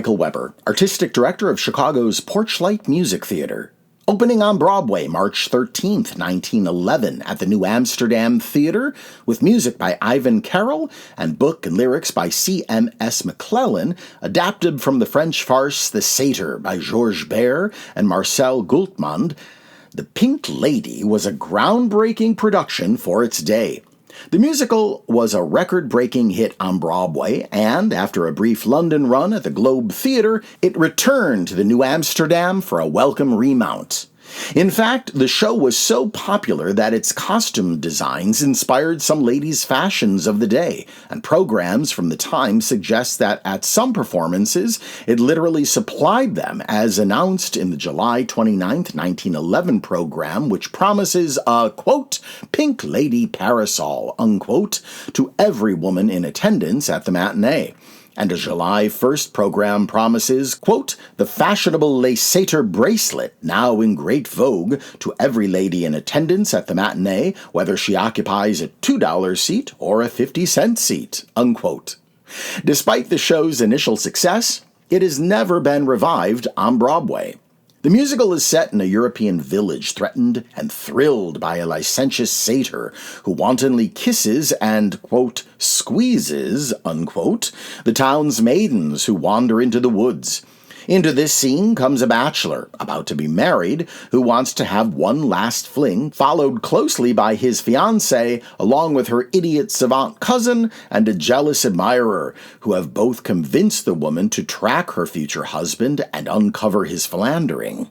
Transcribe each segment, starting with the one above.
Michael Weber, artistic director of Chicago's Porchlight Music Theater. Opening on Broadway March 13th, 1911 at the New Amsterdam Theater with music by Ivan Carroll and book and lyrics by C.M.S. McClellan, adapted from the French farce The Satyr by Georges Baer and Marcel Gultmand, The Pink Lady was a groundbreaking production for its day. The musical was a record-breaking hit on Broadway, and after a brief London run at the Globe Theatre, it returned to the New Amsterdam for a welcome remount. In fact, the show was so popular that its costume designs inspired some ladies' fashions of the day, and programs from the time suggest that at some performances, it literally supplied them, as announced in the July 29, 1911 program, which promises a, quote, pink lady parasol, unquote, to every woman in attendance at the matinee. And a July 1st program promises, quote, the fashionable Le Satyr bracelet, now in great vogue, to every lady in attendance at the matinee, whether she occupies a $2 seat or a 50-cent seat, unquote. Despite the show's initial success, it has never been revived on Broadway. The musical is set in a European village threatened and thrilled by a licentious satyr who wantonly kisses and, quote, squeezes, unquote, the town's maidens who wander into the woods. Into this scene comes a bachelor, about to be married, who wants to have one last fling, followed closely by his fiancée, along with her idiot savant cousin and a jealous admirer, who have both convinced the woman to track her future husband and uncover his philandering.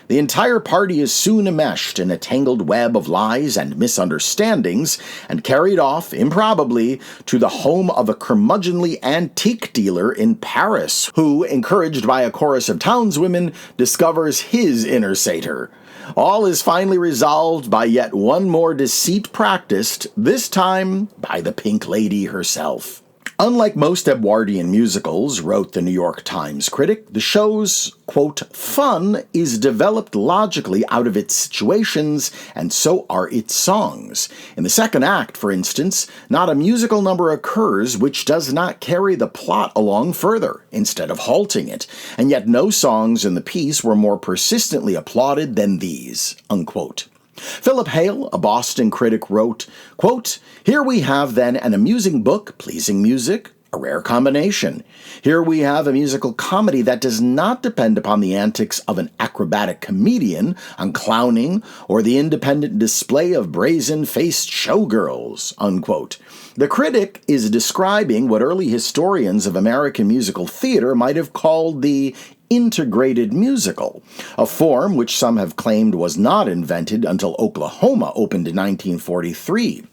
The entire party is soon enmeshed in a tangled web of lies and misunderstandings and carried off, improbably, to the home of a curmudgeonly antique dealer in Paris, who, encouraged by a chorus of townswomen, discovers his inner satyr. All is finally resolved by yet one more deceit practiced, this time by the Pink Lady herself. Unlike most Edwardian musicals, wrote the New York Times critic, the show's, quote, fun is developed logically out of its situations, and so are its songs. In the second act, for instance, not a musical number occurs which does not carry the plot along further, instead of halting it, and yet no songs in the piece were more persistently applauded than these, unquote. Philip Hale, a Boston critic, wrote, quote, here we have then an amusing book, pleasing music, a rare combination. Here we have a musical comedy that does not depend upon the antics of an acrobatic comedian, on clowning, or the independent display of brazen-faced showgirls, unquote. The critic is describing what early historians of American musical theater might have called the integrated musical, a form which some have claimed was not invented until Oklahoma opened in 1943.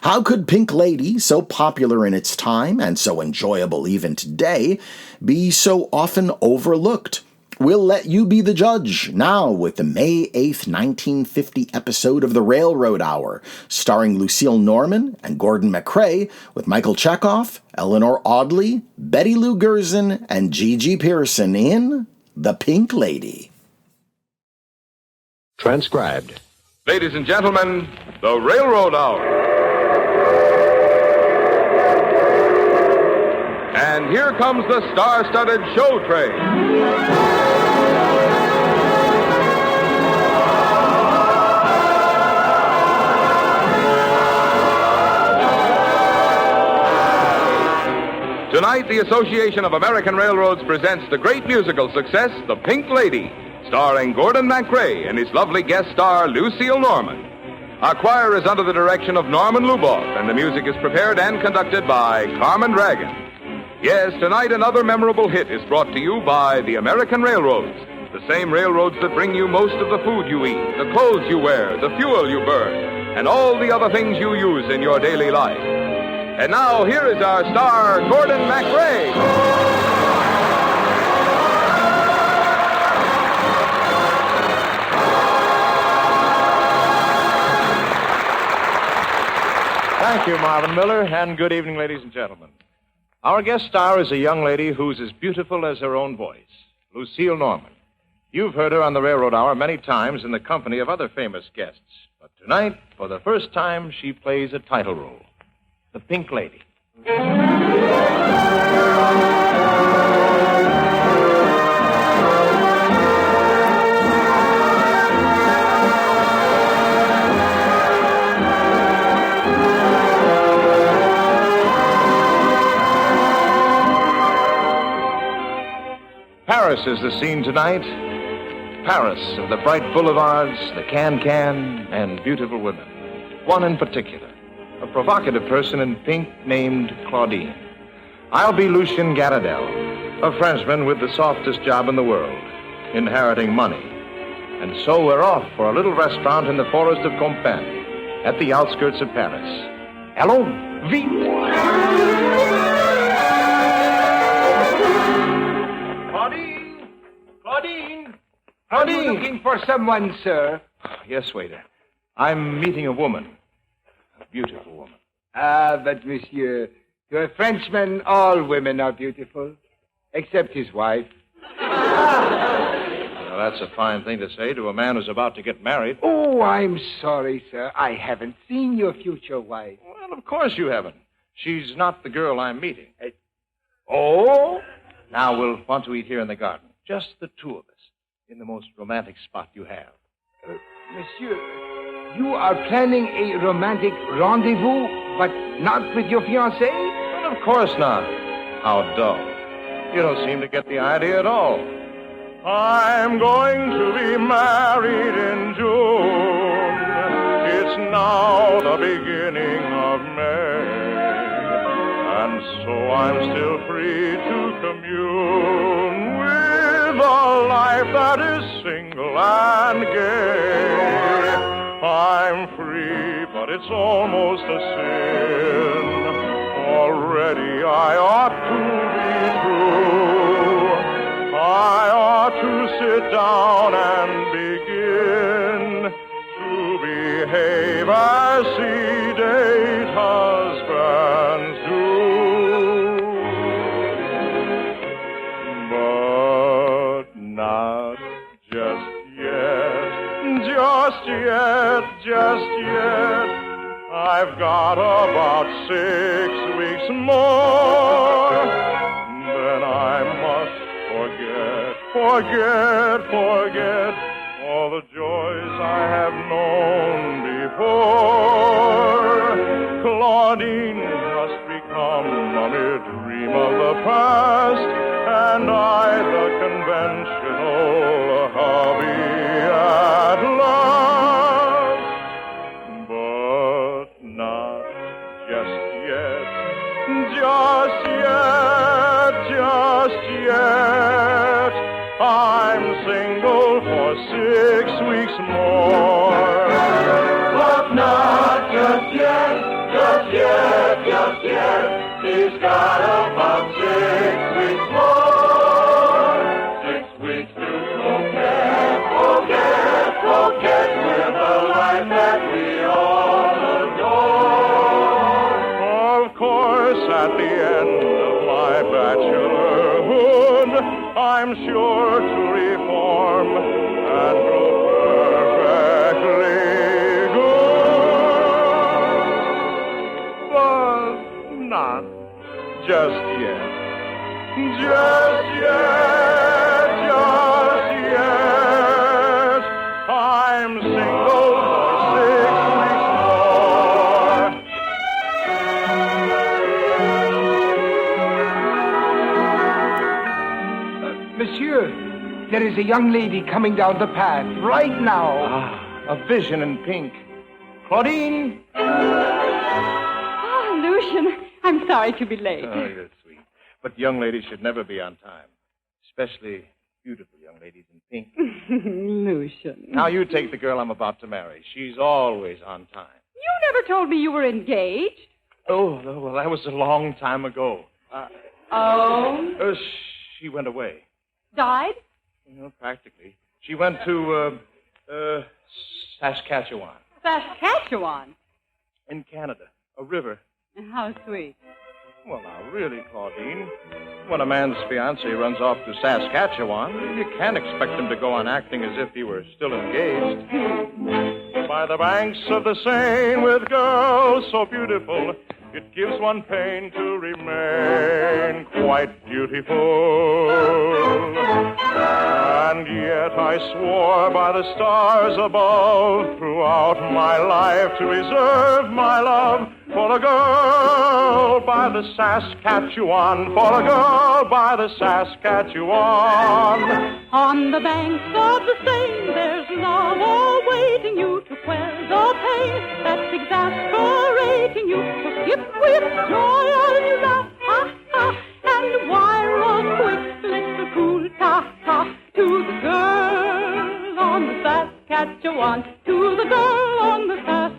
How could Pink Lady, so popular in its time and so enjoyable even today, be so often overlooked? We'll let you be the judge now with the May 8th, 1950 episode of The Railroad Hour, starring Lucille Norman and Gordon MacRae, with Michael Chekhov, Eleanor Audley, Betty Lou Gerson, and Gigi Pearson in The Pink Lady. Transcribed. Ladies and gentlemen, The Railroad Hour. And here comes the star-studded show train. Tonight, the Association of American Railroads presents the great musical success, The Pink Lady, starring Gordon MacRae and his lovely guest star, Lucille Norman. Our choir is under the direction of Norman Luboff, and the music is prepared and conducted by Carmen Dragon. Yes, tonight another memorable hit is brought to you by the American Railroads, the same railroads that bring you most of the food you eat, the clothes you wear, the fuel you burn, and all the other things you use in your daily life. And now, here is our star, Gordon MacRae. Thank you, Marvin Miller, and good evening, ladies and gentlemen. Our guest star is a young lady who's as beautiful as her own voice, Lucille Norman. You've heard her on the Railroad Hour many times in the company of other famous guests. But tonight, for the first time, she plays a title role. The Pink Lady. Paris is the scene tonight. Paris of the bright boulevards, the can-can, and beautiful women. One in particular, a provocative person in pink named Claudine. I'll be Lucien Garadel, a Frenchman with the softest job in the world, inheriting money. And so we're off for a little restaurant in the forest of Compiègne, at the outskirts of Paris. Allons, vite! Claudine! Claudine! Are you looking for someone, sir? Yes, waiter. I'm meeting a woman. A beautiful woman. Ah, but monsieur, to a Frenchman, all women are beautiful, except his wife. Well, that's a fine thing to say to a man who's about to get married. Oh, I'm sorry, sir. I haven't seen your future wife. Well, of course you haven't. She's not the girl I'm meeting. Oh? Now we'll want to eat here in the garden. Just the two of us. In the most romantic spot you have. Monsieur, you are planning a romantic rendezvous, but not with your fiancée? Well, of course not. How dull. You don't seem to get the idea at all. I'm going to be married in June. It's now the beginning of May. And so I'm still free to commune with a life that is single and gay. I'm free, but it's almost a sin. Already I ought to be true. I ought to sit down and begin to behave as sedate husbands do. But not just yet, just yet, just yet. I've got about 6 weeks more. Then I must forget all the joys I have known before. Claudine must become a mere dream of the past, and I the conventional hobby at last. But not just yet, just yet, just yet. I'm single for 6 weeks more. But not just yet, just yet, just yet. He's got about 6 weeks more. 6 weeks to forget with a life that we all adore. Of course, at the end of my bachelorhood, I'm sure to reform and grow perfectly good. But not just yet. Just yet, just yet. I'm single for 6 weeks more. Monsieur, there is a young lady coming down the path right now. A vision in pink. Claudine! Oh, Lucien, I'm sorry to be late. Oh, you're sweet. But young ladies should never be on time. Especially beautiful young ladies in pink. Lucien. Now, you take the girl I'm about to marry. She's always on time. You never told me you were engaged. Oh, well, that was a long time ago. Oh? She went away. Died? Practically. She went to, Saskatchewan. Saskatchewan? In Canada. A river. How sweet. Well, now, really, Claudine. When a man's fiancée runs off to Saskatchewan, you can't expect him to go on acting as if he were still engaged. By the banks of the Seine with girls so beautiful, it gives one pain to remain quite beautiful. And yet I swore by the stars above throughout my life to reserve my love for a girl by the Saskatchewan, for a girl by the Saskatchewan. On the banks of the Seine, there's love awaiting you to quell the pain that's exasperating you. So skip with joy as you laugh, ha, ha, and wire a quick little cool ta-ta to the girl on the Saskatchewan, to the girl on the Saskatchewan.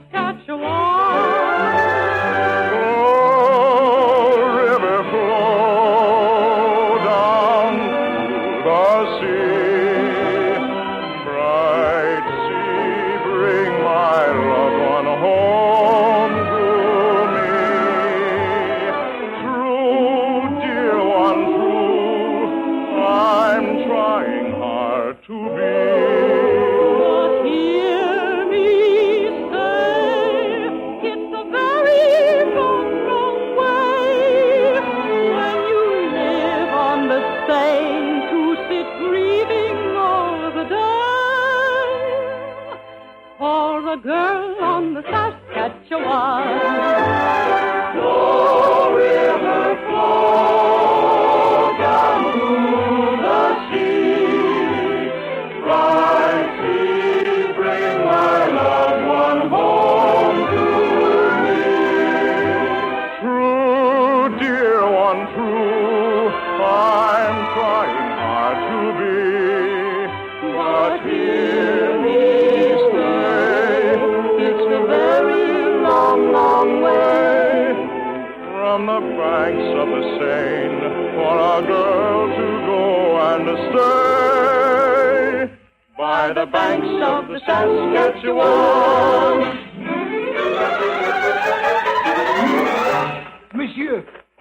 The banks of the Saskatchewan.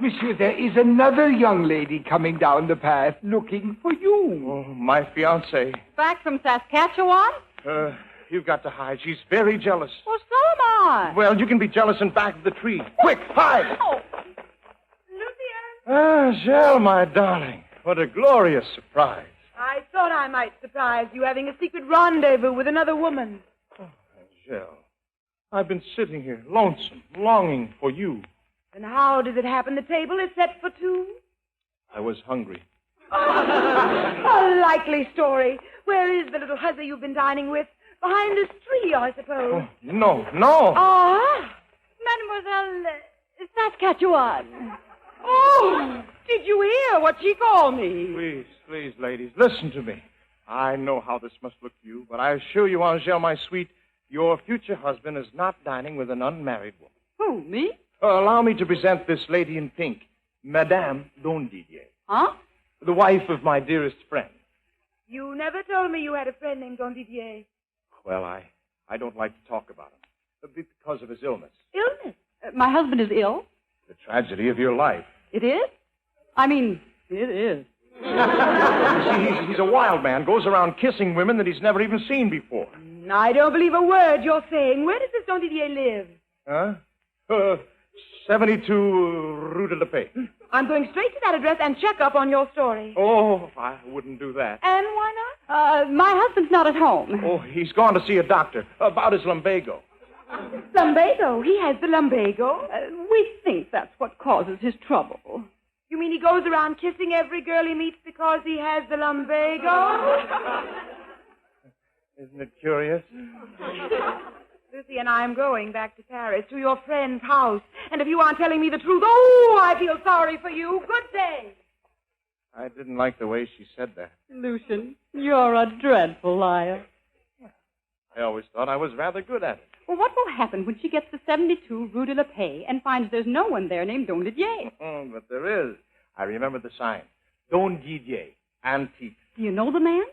Monsieur, there is another young lady coming down the path looking for you. Oh, my fiancée. Back from Saskatchewan? You've got to hide. She's very jealous. Well, so am I. Well, you can be jealous in back of the tree. Quick, hide! Oh. Lucien! Angèle, my darling. What a glorious surprise. I thought I might surprise you having a secret rendezvous with another woman. Oh, Angèle, I've been sitting here, lonesome, longing for you. And how does it happen? The table is set for two? I was hungry. A likely story. Where is the little hussy you've been dining with? Behind this tree, I suppose. Oh, no. Ah, Mademoiselle Saskatchewan. Oh, did you hear what she called me? Please, ladies, listen to me. I know how this must look to you, but I assure you, Angèle, my sweet, your future husband is not dining with an unmarried woman. Who, me? Allow me to present this lady in pink, Madame Dondidier. Huh? The wife of my dearest friend. You never told me you had a friend named Don Didier. Well, I don't like to talk about him. Because of his illness. Illness? My husband is ill. The tragedy of your life. It is? I mean, it is. You see, he's a wild man, goes around kissing women that he's never even seen before. I don't believe a word you're saying. Where does this Don Didier live? Huh? 72 Rue de la Paix. I'm going straight to that address and check up on your story. Oh, I wouldn't do that. And why not? My husband's not at home. Oh, he's gone to see a doctor about his lumbago. Lumbago? He has the lumbago? We think that's what causes his trouble. You mean he goes around kissing every girl he meets because he has the lumbago? Isn't it curious? Lucy and I am going back to Paris, to your friend's house. And if you aren't telling me the truth, oh, I feel sorry for you. Good day. I didn't like the way she said that. Lucian, you're a dreadful liar. I always thought I was rather good at it. Well, what will happen when she gets to 72 Rue de la Paix and finds there's no one there named Don Didier? But there is. I remember the sign. Don Didier, antique. Do you know the man?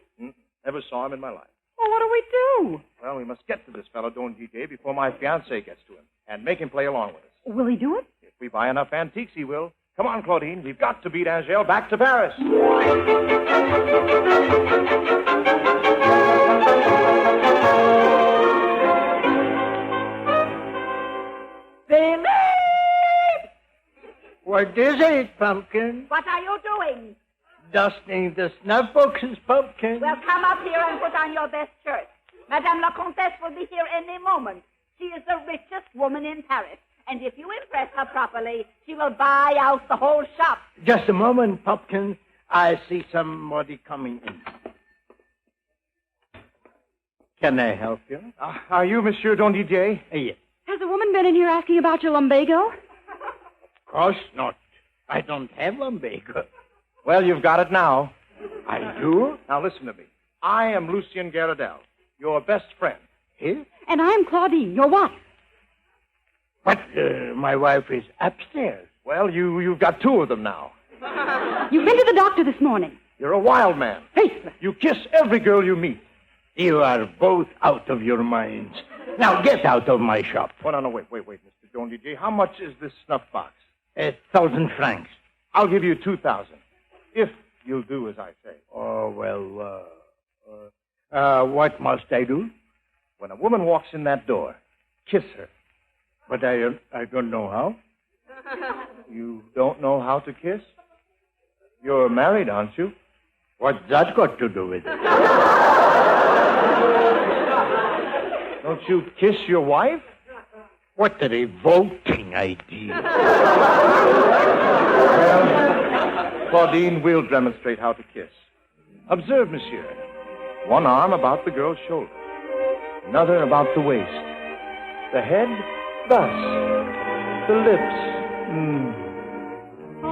Never saw him in my life. Well, what do we do? Well, we must get to this fellow, Don Didier, before my fiancée gets to him, and make him play along with us. Will he do it? If we buy enough antiques, he will. Come on, Claudine. We've got to beat Angèle back to Paris. Philip! What is it, Pumpkin? What are you doing? Dusting the snuff boxes, Pumpkin. Well, come up here and put on your best shirt. Madame la Comtesse will be here any moment. She is the richest woman in Paris, And if you impress her properly, she will buy out the whole shop. Just a moment, Pumpkin. I see somebody coming in. Can I help you? Are you Monsieur Don DJ? Yes. Has a woman been in here asking about your lumbago? Of course not. I don't have lumbago. Well, you've got it now. I do? Now listen to me. I am Lucien Garridel, your best friend. Yes? And I'm Claudine, your wife. But my wife is upstairs. Well, you've got two of them now. You've been to the doctor this morning. You're a wild man. Faithless. You kiss every girl you meet. You are both out of your minds. Now get out of my shop. Oh, no, wait, Mr. Don DJ. How much is this snuff box? 1,000 francs. I'll give you 2,000, if you'll do as I say. Oh, well, what must I do? When a woman walks in that door, kiss her. But I don't know how. You don't know how to kiss? You're married, aren't you? What's that got to do with it? Don't you kiss your wife? What a revolting idea. Well, Claudine will demonstrate how to kiss. Observe, monsieur. One arm about the girl's shoulder. Another about the waist. The head, thus. The lips. I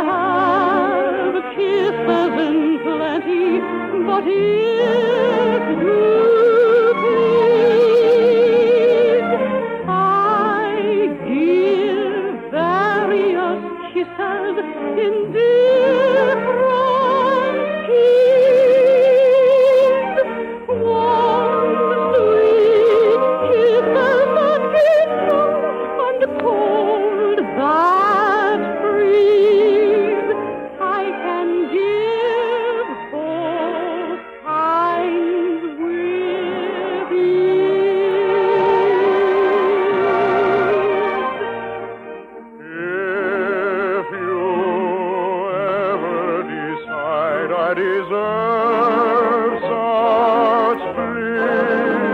have kisses in plenty, but if you please, I give various kisses in different keys. Warm, sweet kisses that glitter and cold that freeze. I can give both kinds with If you ever decide I deserve such bliss,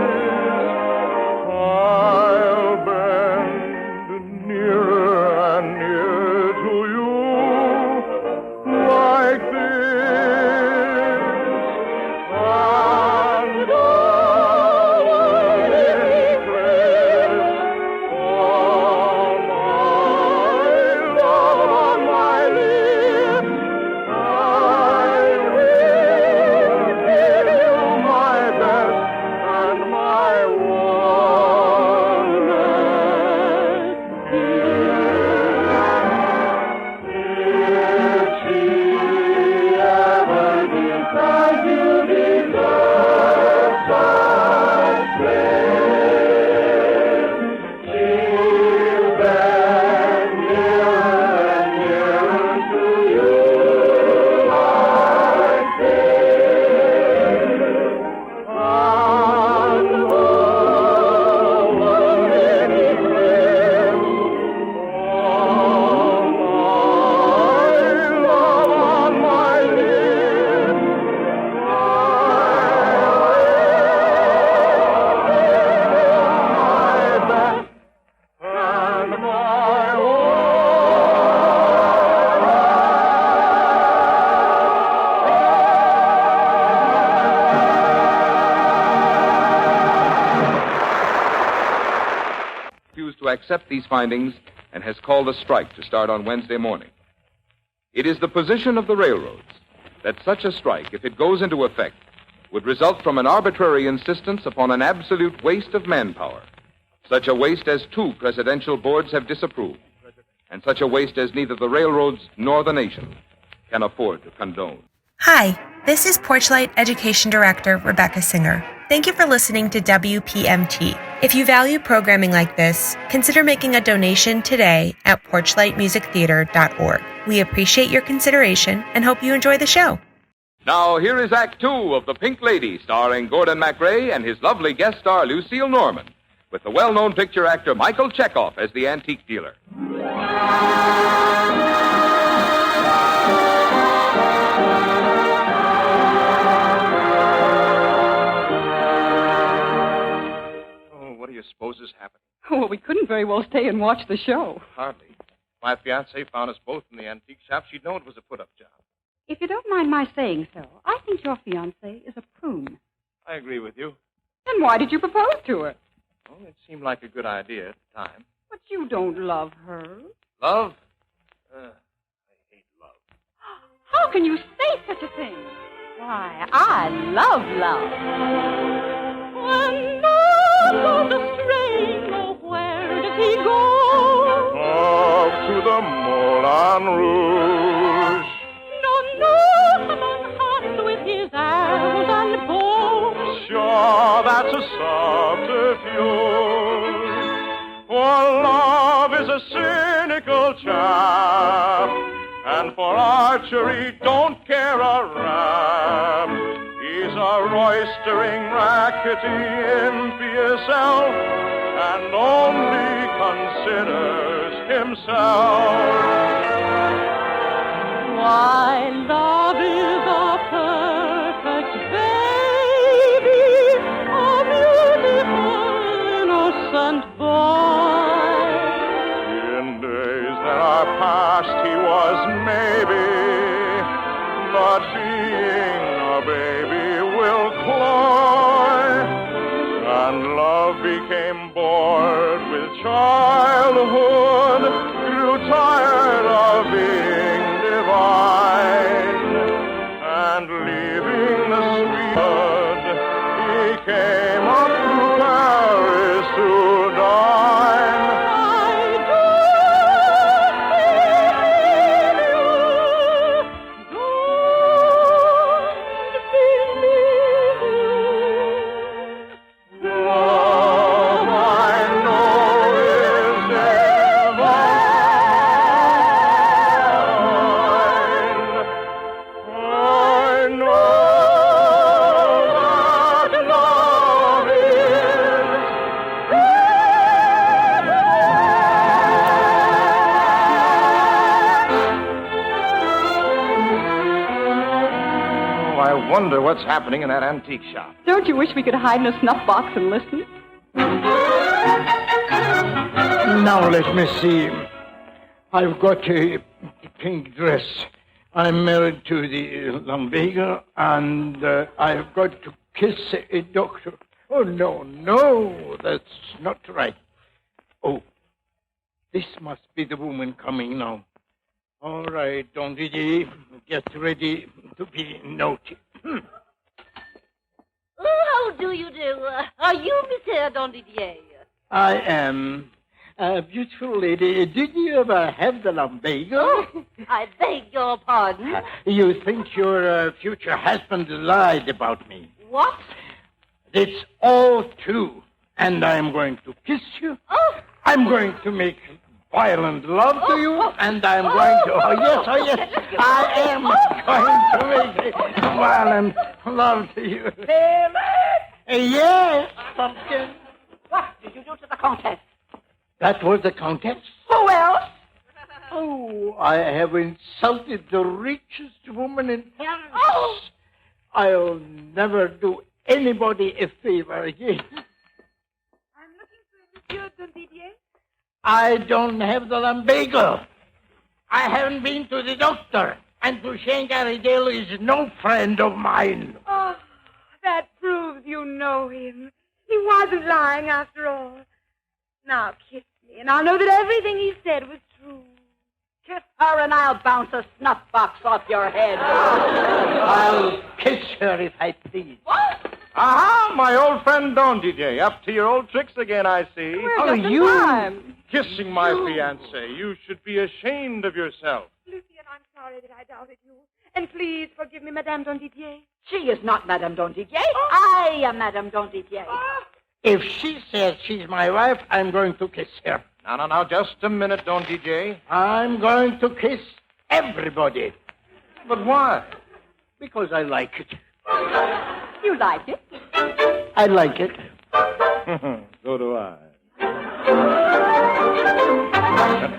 I'll bend nearer and nearer to you like this. And I'll express all my love on my lips. I will give you my best and my warmest kiss. If she ever decides you deserve such bliss, she'll bend nearer and nearer to you like this. And over many lips, all my love on my lips, my best and my Refused to accept these findings and has called a strike to start on Wednesday morning. It is the position of the railroads that such a strike, if it goes into effect, would result from an arbitrary insistence upon an absolute waste of manpower, such a waste as 2 presidential boards have disapproved, and such a waste as neither the railroads nor the nation can afford to condone. Hi, this is Porchlight Education Director Rebecca Singer. Thank you for listening to WPMT. If you value programming like this, consider making a donation today at porchlightmusictheater.org. We appreciate your consideration and hope you enjoy the show. Now, here is Act 2 of The Pink Lady, starring Gordon MacRae and his lovely guest star, Lucille Norman, with the well-known picture actor Michael Chekhov as the antique dealer. Oh, what do you suppose has happened? Oh, well, we couldn't very well stay and watch the show. Hardly. My fiancée found us both in the antique shop. She'd know it was a put-up job. If you don't mind my saying so, I think your fiancée is a prune. I agree with you. Then why did you propose to her? Well, it seemed like a good idea at the time. But you don't love her. Love? I hate love. How can you say such a thing? Why, I love love. When love goes astray, oh, where does he go? Off to the Moulin Rouge. No, among hearts with his arrows and bows. Sure, that's a subterfuge. For love is a cynical chap, and for archery don't care a rap. He's a roistering, rackety, impious elf, and only considers himself. Why, love is a perfect baby, a beautiful, innocent boy. In days that are past, he was maybe, but being a baby will cloy, and love became bored with childhood, grew tired of being divine, and leaving the sweetwood, he came up to Paris to dine. I do believe you, don't believe you. Love I know is divine. I know that love is. I wonder what's happening in that antique shop. Don't you wish we could hide in a snuff box and listen? Now let me see. I've got a pink dress. I'm married to the lumbago, and I've got to kiss a doctor. Oh, no, that's not right. Oh, this must be the woman coming now. All right, Don Didier, get ready to be naughty. How do you do? Are you Monsieur Don Didier? I am. Beautiful lady, did you ever have the lumbago? I beg your pardon. You think your future husband lied about me? What? It's all true. And I'm going to kiss you. Oh. I'm going to make violent love to you. And I'm going to... Oh, yes. I am going to make violent love to you. Yes, pumpkin. What did you do to the Countess? That was the Countess? Who else? Oh, I have insulted the richest woman in Paris. Oh. I'll never do anybody a favor again. I'm looking for Monsieur Don Didier. I don't have the lumbago. I haven't been to the doctor. And Touchenne Garridel is no friend of mine. Oh, that proves you know him. He wasn't lying after all. Now kiss me, and I'll know that everything he said was true. Kiss her and I'll bounce a snuff box off your head. I'll kiss her if I please. What? Aha, my old friend Don Didier. Up to your old tricks again, I see. We're just in time. Kissing my fiancée. You should be ashamed of yourself. Lucien, I'm sorry that I doubted you. And please forgive me, Madame Don Didier. She is not Madame Don Didier. I am Madame Don Didier. If she says she's my wife, I'm going to kiss her. Now, just a minute, Don Didier. I'm going to kiss everybody. But why? Because I like it. You like it? I like it. So do I.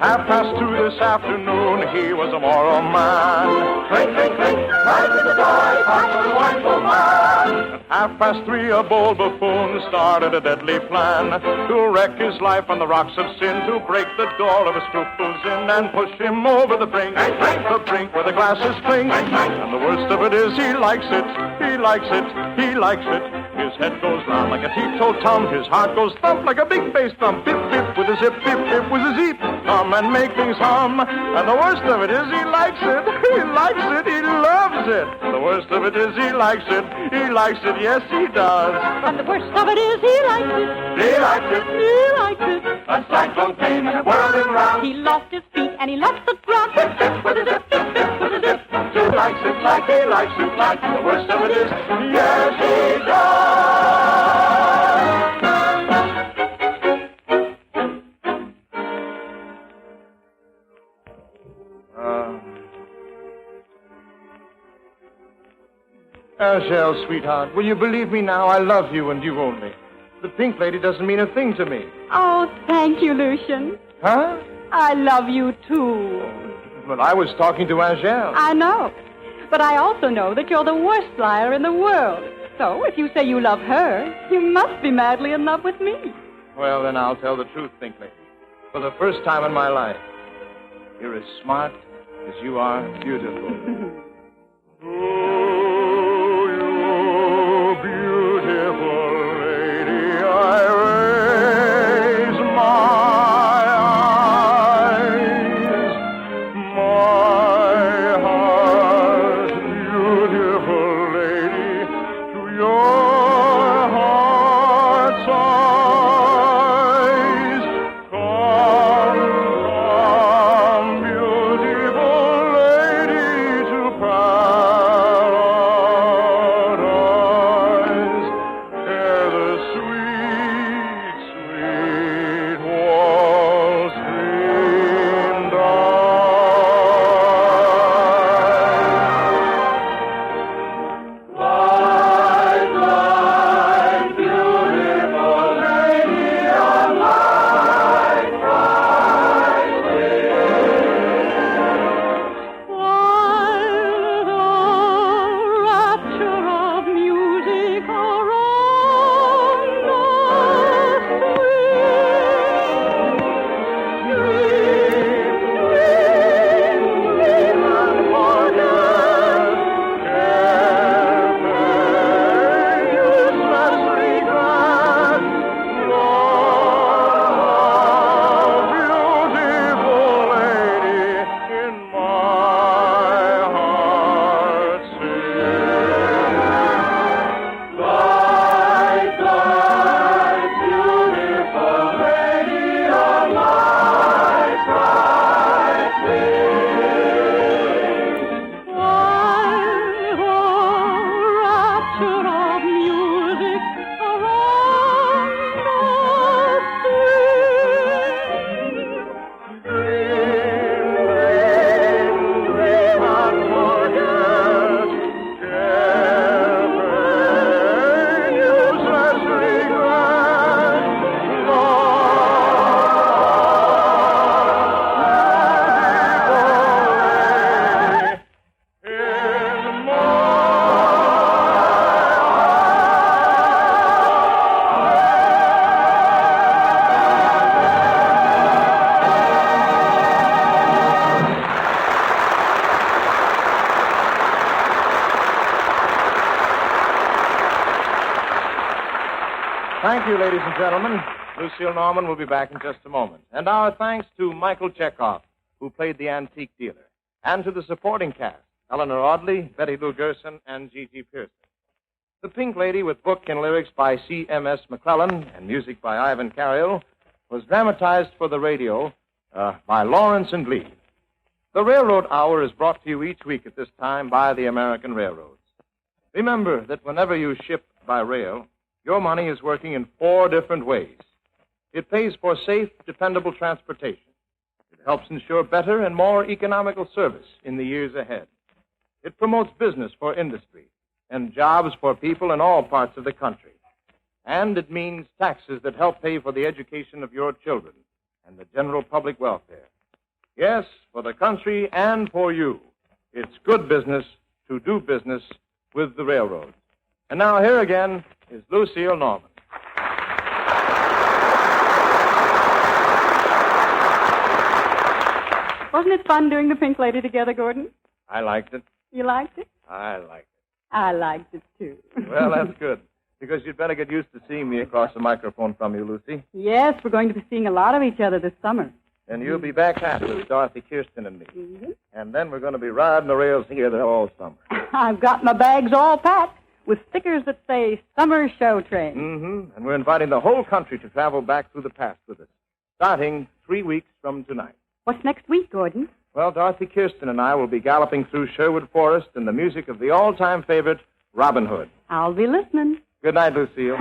At 2:30 this afternoon, he was a moral man. Clink, clink, clink, right in the door, he passed the wonderful man. 3:30, a bold buffoon started a deadly plan to wreck his life on the rocks of sin, to break the door of his scruples in and push him over the brink, the brink where the glasses clink. And the worst of it is he likes it, he likes it, he likes it. His head goes round like a teetotum, his heart goes thump like a big bass thump. Bip, bip with a zip, bip, bip with a zeep. Come and make things hum. And the worst of it is he likes it, he likes it, he loves it. The worst of it is he likes it, yes he does. And the worst of it is he likes it. He likes it. He likes it. A cyclone came and whirled him round. He lost his feet and he left the ground. Bip, bip with a zip, bip, bip with a zip. He likes it like he likes it like. The worst of it is, yes he does. Angele, sweetheart, will you believe me now? I love you and you only. The Pink Lady doesn't mean a thing to me. Oh, thank you, Lucian. Huh? I love you, too. But I was talking to Angele. I know. But I also know that you're the worst liar in the world. So if you say you love her, you must be madly in love with me. Well, then I'll tell the truth, Pink Lady. For the first time in my life, you're as smart as you are beautiful. Thank you, ladies and gentlemen. Lucille Norman will be back in just a moment. And our thanks to Michael Chekhov, who played the antique dealer, and to the supporting cast, Eleanor Audley, Betty Lou Gerson, and Gigi Pearson. The Pink Lady, with book and lyrics by C.M.S. McClellan and music by Ivan Carriel, was dramatized for the radio by Lawrence and Lee. The Railroad Hour is brought to you each week at this time by the American Railroads. Remember that whenever you ship by rail, your money is working in 4 different ways. It pays for safe, dependable transportation. It helps ensure better and more economical service in the years ahead. It promotes business for industry and jobs for people in all parts of the country. And it means taxes that help pay for the education of your children and the general public welfare. Yes, for the country and for you. It's good business to do business with the railroads. And now here again is Lucille Norman. Wasn't it fun doing the Pink Lady together, Gordon? I liked it. You liked it? I liked it. I liked it, too. Well, that's good. Because you'd better get used to seeing me across the microphone from you, Lucy. Yes, we're going to be seeing a lot of each other this summer. And you'll be back at it with Dorothy Kirsten and me. Mm-hmm. And then we're going to be riding the rails together all summer. I've got my bags all packed with stickers that say Summer Show Train. Mm-hmm. And we're inviting the whole country to travel back through the past with us, starting 3 weeks from tonight. What's next week, Gordon? Well, Dorothy Kirsten and I will be galloping through Sherwood Forest in the music of the all-time favorite, Robin Hood. I'll be listening. Good night, Lucille.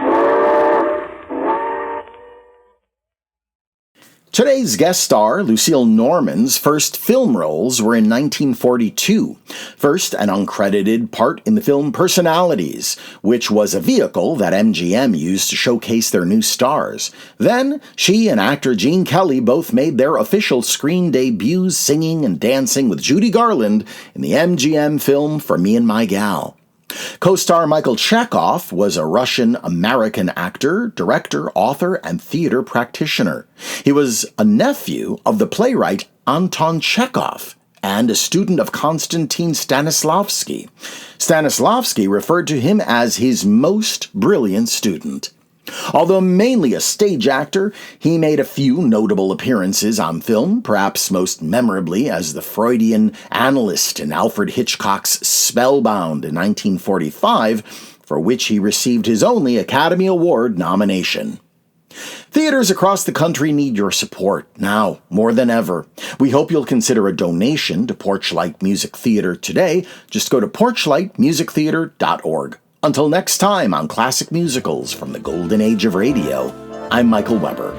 Today's guest star, Lucille Norman's first film roles were in 1942. First, an uncredited part in the film Personalities, which was a vehicle that MGM used to showcase their new stars. Then, she and actor Gene Kelly both made their official screen debuts singing and dancing with Judy Garland in the MGM film For Me and My Gal. Co-star Michael Chekhov was a Russian-American actor, director, author, and theater practitioner. He was a nephew of the playwright Anton Chekhov and a student of Konstantin Stanislavski. Stanislavski referred to him as his most brilliant student. Although mainly a stage actor, he made a few notable appearances on film, perhaps most memorably as the Freudian analyst in Alfred Hitchcock's Spellbound in 1945, for which he received his only Academy Award nomination. Theaters across the country need your support now more than ever. We hope you'll consider a donation to Porchlight Music Theater today. Just go to porchlightmusictheater.org. Until next time on Classic Musicals from the Golden Age of Radio, I'm Michael Weber.